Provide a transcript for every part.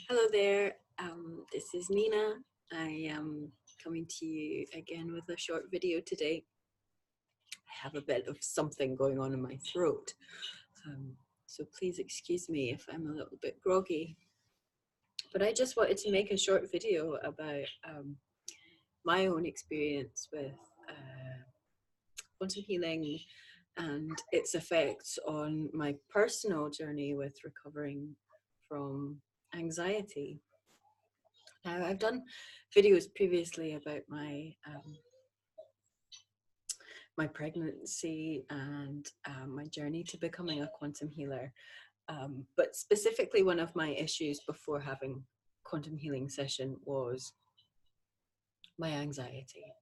Hello there, this is Nina. I am coming to you again with a short video today. I have a bit of something going on in my throat, so please excuse me if I'm a little bit groggy. But I just wanted to make a short video about my own experience with quantum healing and its effects on my personal journey with recovering from anxiety. Now, I've done videos previously about my pregnancy and my journey to becoming a quantum healer. But specifically, one of my issues before having quantum healing session was my anxiety,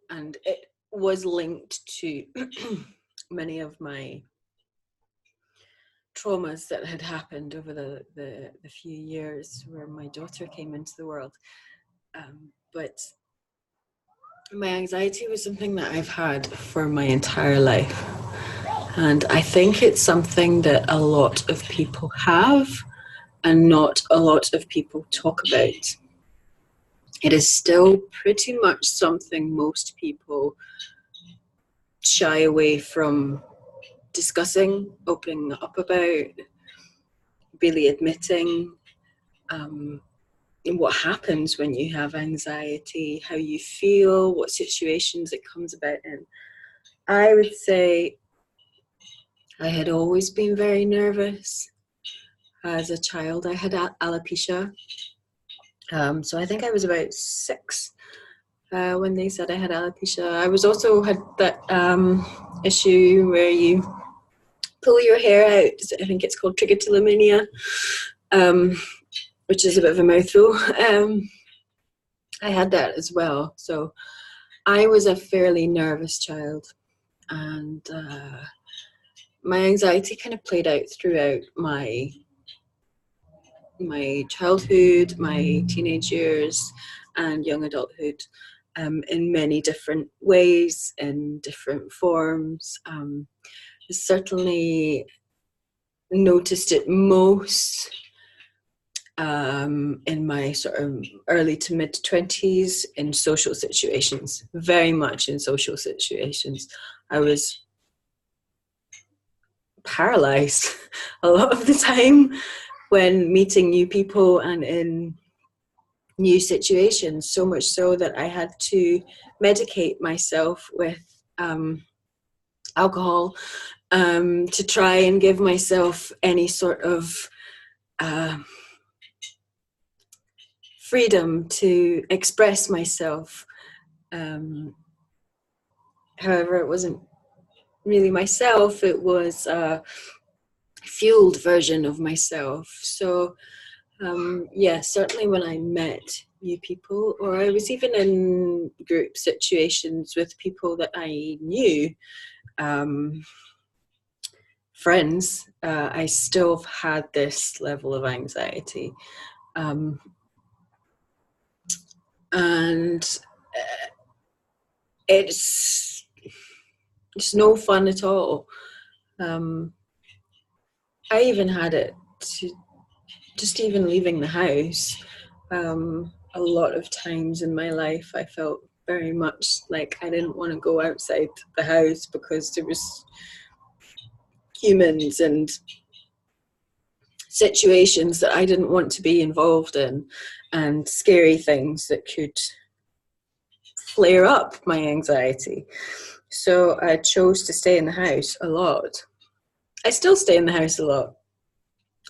and it was linked to many of my traumas that had happened over the few years where my daughter came into the world. But my anxiety was something that I've had for my entire life. And I think it's something that a lot of people have and not a lot of people talk about. It is still pretty much something most people shy away from discussing, opening up about, really admitting what happens when you have anxiety, how you feel, what situations it comes about in. I would say I had always been very nervous. As a child, I had alopecia. So I think I was about 6 when they said I had alopecia. I was also had that issue where you pull your hair out. I think it's called trichotillomania, which is a bit of a mouthful. I had that as well. So I was a fairly nervous child, and my anxiety kind of played out throughout my childhood, my teenage years, and young adulthood, in many different ways, in different forms. Certainly noticed it most in my sort of early to mid 20s in social situations, very much in social situations. I was paralyzed a lot of the time when meeting new people and in new situations, so much so that I had to medicate myself with alcohol to try and give myself any sort of freedom to express myself. However, it wasn't really myself, it was a fueled version of myself. So yeah, certainly when I met new people, or I was even in group situations with people that I knew, friends, I still had this level of anxiety. And it's no fun at all. I even had it to just even leaving the house. A lot of times in my life, I felt very much like I didn't want to go outside the house because there was humans and situations that I didn't want to be involved in, and scary things that could flare up my anxiety. So I chose to stay in the house a lot. I still stay in the house a lot.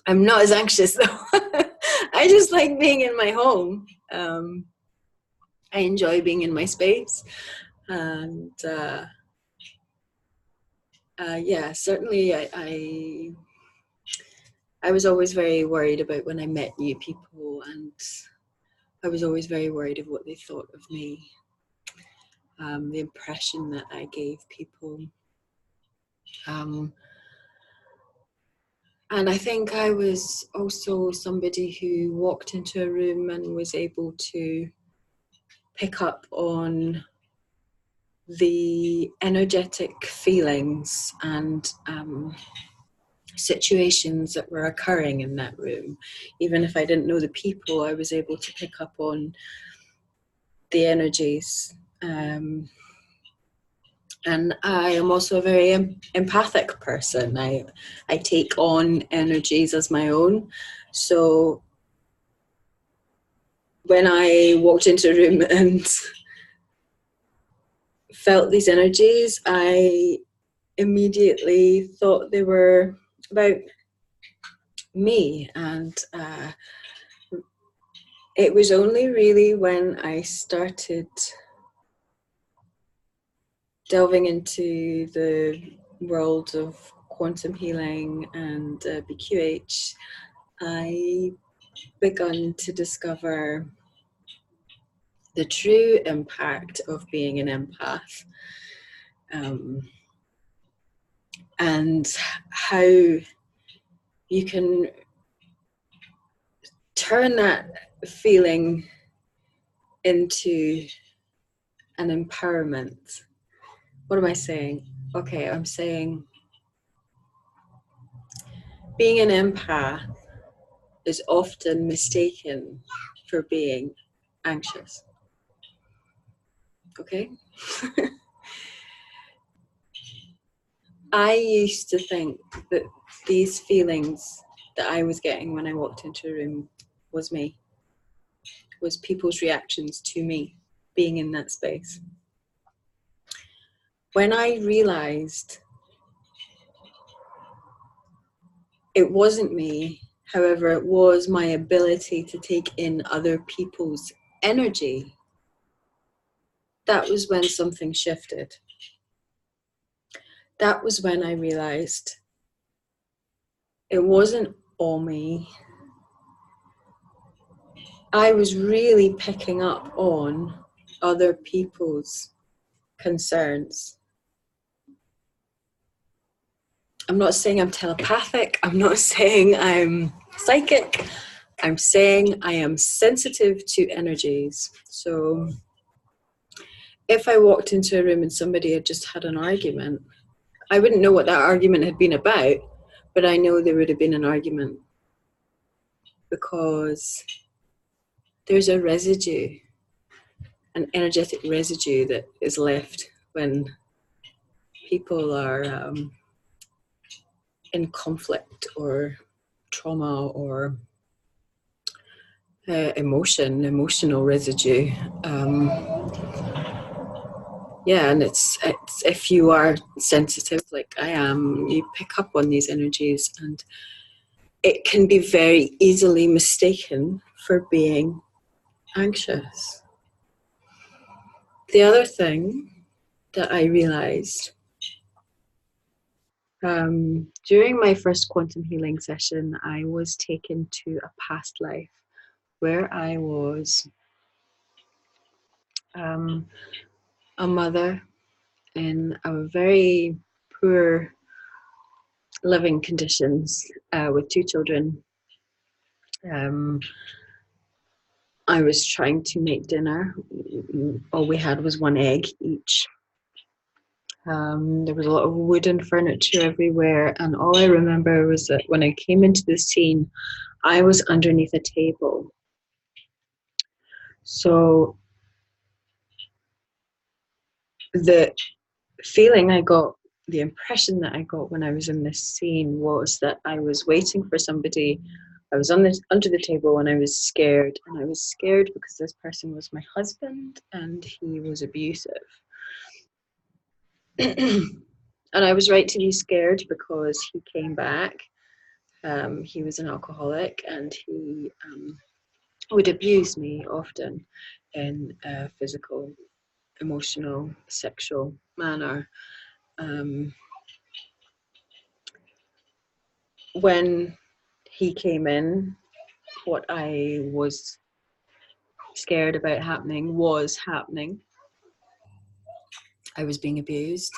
I'm not as anxious though. I just like being in my home. I enjoy being in my space, and yeah, certainly I was always very worried about when I met new people, and I was always very worried of what they thought of me, the impression that I gave people. And I think I was also somebody who walked into a room and was able to pick up on the energetic feelings and situations that were occurring in that room. Even if I didn't know the people, I was able to pick up on the energies. And I am also a very empathic person. I take on energies as my own. So when I walked into a room and felt these energies, I immediately thought they were about me. And it was only really when I started delving into the world of quantum healing and BQH, I begun to discover the true impact of being an empath, and how you can turn that feeling into an empowerment. What am I saying? Okay, I'm saying being an empath is often mistaken for being anxious. Okay? I used to think that these feelings that I was getting when I walked into a room was me, was people's reactions to me being in that space. When I realized it wasn't me, however, it was my ability to take in other people's energy, that was when something shifted. That was when I realized it wasn't all me. I was really picking up on other people's concerns. I'm not saying I'm telepathic. I'm not saying I'm psychic. I'm saying I am sensitive to energies. So if I walked into a room and somebody had just had an argument, I wouldn't know what that argument had been about, but I know there would have been an argument because there's a residue, an energetic residue that is left when people are in conflict or trauma or emotional residue. Yeah, and it's if you are sensitive like I am, you pick up on these energies, and it can be very easily mistaken for being anxious. The other thing that I realized during my first quantum healing session, I was taken to a past life where I was a mother in a very poor living conditions with 2 children. I was trying to make dinner. All we had was 1 egg each. There was a lot of wooden furniture everywhere, and all I remember was that when I came into the scene, I was underneath a table. So the feeling I got, the impression that I got when I was in this scene was that I was waiting for somebody. I was under the table and I was scared. And I was scared because this person was my husband and he was abusive. And I was right to be scared because he came back. He was an alcoholic and he would abuse me often in a physical, emotional, sexual manner. When he came in, what I was scared about happening was happening. I was being abused.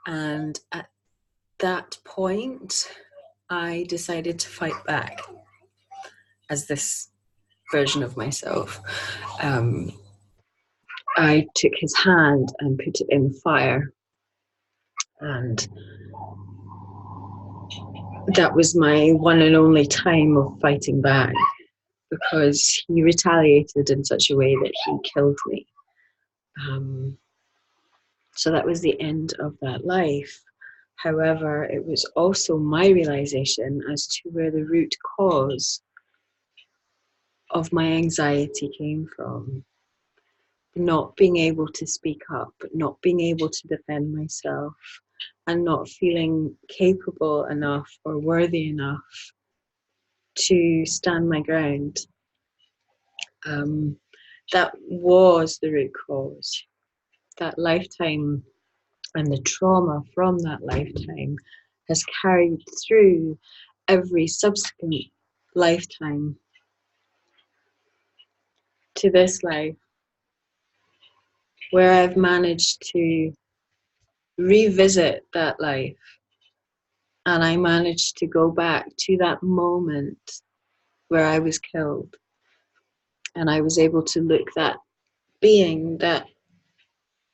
And at that point, I decided to fight back as this version of myself. I took his hand and put it in the fire. And that was my one and only time of fighting back, because he retaliated in such a way that he killed me. So that was the end of that life. However, it was also my realization as to where the root cause of my anxiety came from. Not being able to speak up, not being able to defend myself, and not feeling capable enough or worthy enough to stand my ground. That was the root cause. That lifetime and the trauma from that lifetime has carried through every subsequent lifetime to this life, where I've managed to revisit that life, and I managed to go back to that moment where I was killed, and I was able to look that being, that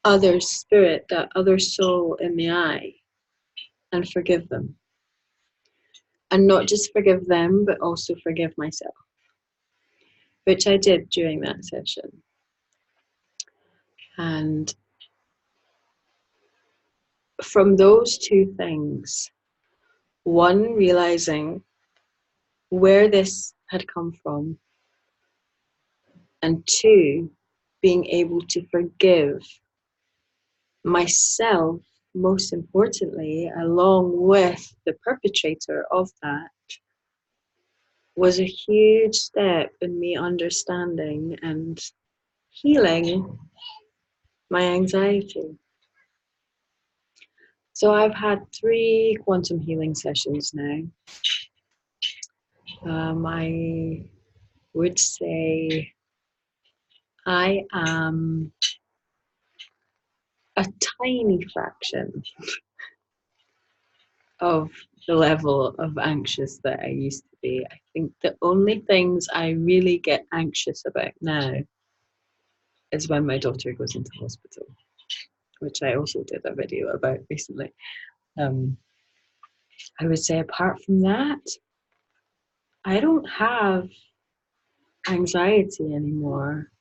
other spirit, that other soul in the eye and forgive them. And not just forgive them, but also forgive myself, which I did during that session. And from those two things, one, realizing where this had come from, and two, being able to forgive myself, most importantly, along with the perpetrator of that, was a huge step in me understanding and healing my anxiety. So I've had 3 quantum healing sessions now. I would say I am a tiny fraction of the level of anxious that I used to be. I think the only things I really get anxious about now is when my daughter goes into hospital, which I also did a video about recently. I would say apart from that, I don't have anxiety anymore.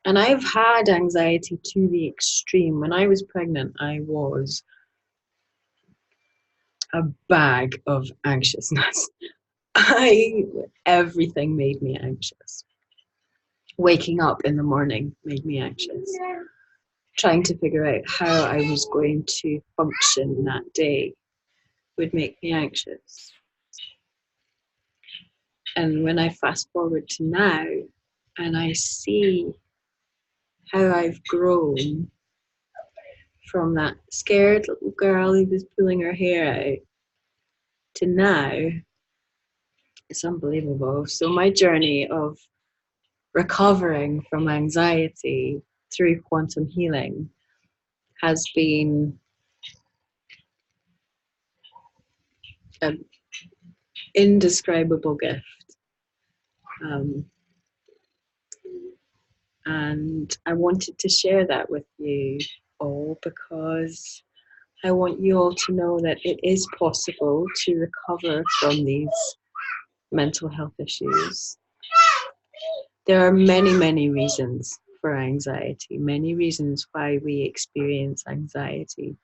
And I've had anxiety to the extreme. When I was pregnant, I was a bag of anxiousness. Everything made me anxious. Waking up in the morning made me anxious. Trying to figure out how I was going to function that day would make me anxious. And when I fast forward to now and I see how I've grown from that scared little girl who was pulling her hair out to now, it's unbelievable. So my journey of recovering from anxiety through quantum healing has been an indescribable gift. And I wanted to share that with you all because I want you all to know that it is possible to recover from these mental health issues. There are many, many reasons for anxiety, many reasons why we experience anxiety.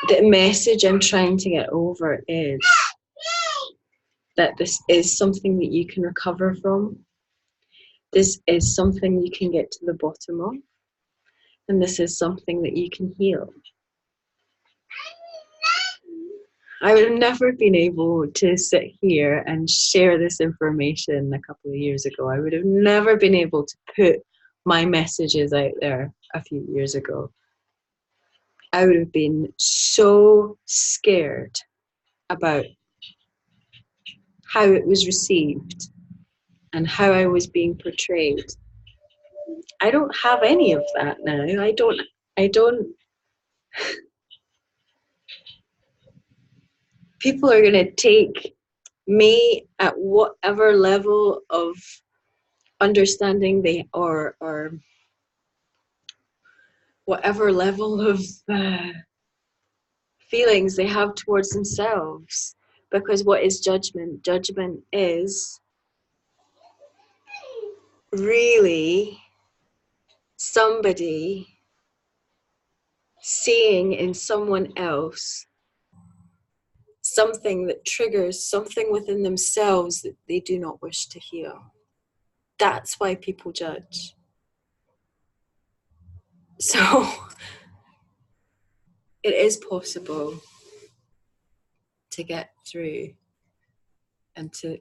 The message I'm trying to get over is that this is something that you can recover from. This is something you can get to the bottom of. And this is something that you can heal. I would have never been able to sit here and share this information a couple of years ago. I would have never been able to put my messages out there a few years ago. I would have been so scared about how it was received and how I was being portrayed. I don't have any of that now. I don't. People are going to take me at whatever level of understanding they or whatever level of feelings they have towards themselves. Because what is judgment? Judgment is really somebody seeing in someone else something that triggers something within themselves that they do not wish to heal. That's why people judge. So it is possible to get through and to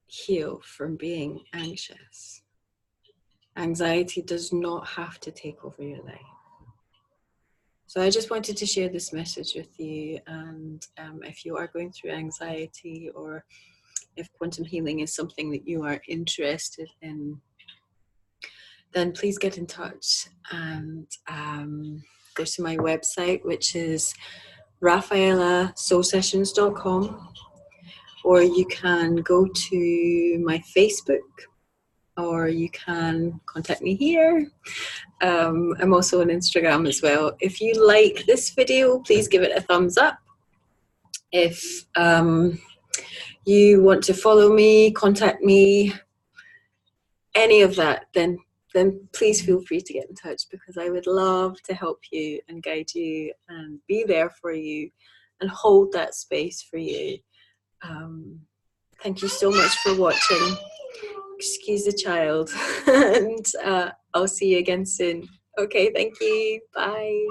heal from being anxious. Anxiety does not have to take over your life. So I just wanted to share this message with you, and if you are going through anxiety, or if quantum healing is something that you are interested in, then please get in touch and go to my website, which is RafaelaSoulSessions.com, or you can go to my Facebook, or you can contact me here. I'm also on Instagram as well. If you like this video, please give it a thumbs up. If you want to follow me, contact me, any of that, then please feel free to get in touch, because I would love to help you and guide you and be there for you and hold that space for you. Thank you so much for watching. Excuse the child. And I'll see you again soon. Okay, thank you. Bye.